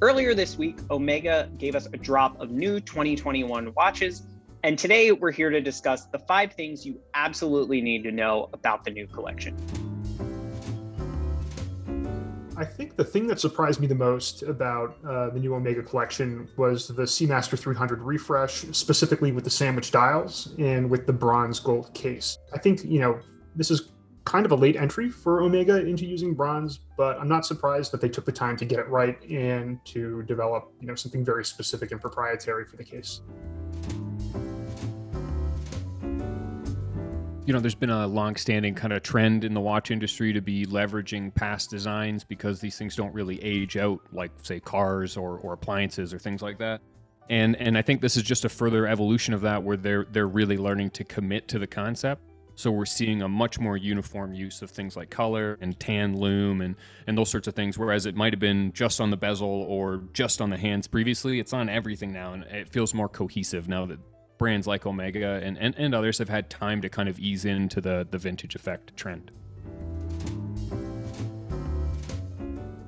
Earlier this week, Omega gave us a drop of new 2021 watches, and today we're here to discuss the 5 things you absolutely need to know about the new collection. I think the thing that surprised me the most about the new Omega collection was the Seamaster 300 refresh, specifically with the sandwich dials and with the bronze gold case. I think, this is kind of a late entry for Omega into using bronze, but I'm not surprised that they took the time to get it right and to develop, something very specific and proprietary for the case. There's been a long-standing kind of trend in the watch industry to be leveraging past designs because these things don't really age out like, say, cars or appliances or things like that. And I think this is just a further evolution of that, where they're really learning to commit to the concept. So we're seeing a much more uniform use of things like color and tan lume and those sorts of things, whereas it might have been just on the bezel or just on the hands previously. It's on everything now, and it feels more cohesive now that brands like Omega and others have had time to kind of ease into the vintage effect trend.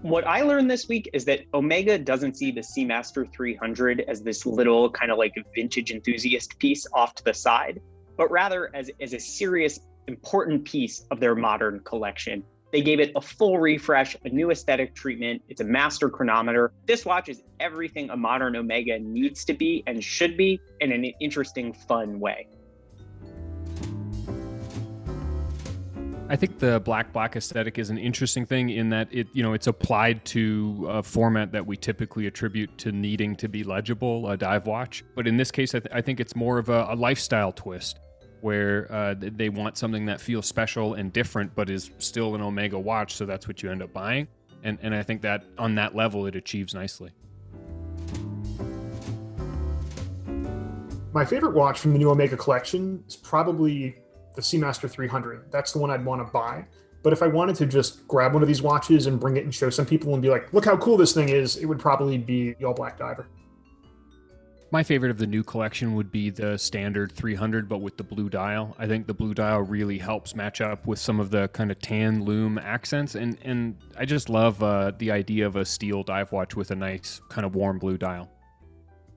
What I learned this week is that Omega doesn't see the Seamaster 300 as this little kind of like vintage enthusiast piece off to the side, but rather as a serious, important piece of their modern collection. They gave it a full refresh, a new aesthetic treatment. It's a Master Chronometer. This watch is everything a modern Omega needs to be and should be in an interesting, fun way. I think the black aesthetic is an interesting thing in that it's applied to a format that we typically attribute to needing to be legible, a dive watch. But in this case, I think it's more of a lifestyle twist, where they want something that feels special and different, but is still an Omega watch, so that's what you end up buying. And I think that on that level, it achieves nicely. My favorite watch from the new Omega collection is probably the Seamaster 300. That's the one I'd want to buy. But if I wanted to just grab one of these watches and bring it and show some people and be like, look how cool this thing is, it would probably be the all-black diver. My favorite of the new collection would be the standard 300, but with the blue dial. I think the blue dial really helps match up with some of the kind of tan lume accents, and I just love the idea of a steel dive watch with a nice kind of warm blue dial.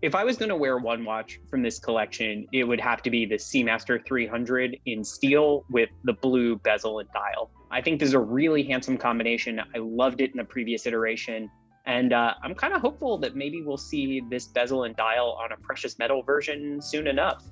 If I was going to wear one watch from this collection, it would have to be the Seamaster 300 in steel with the blue bezel and dial. I think this is a really handsome combination. I loved it in the previous iteration. And I'm kind of hopeful that maybe we'll see this bezel and dial on a precious metal version soon enough.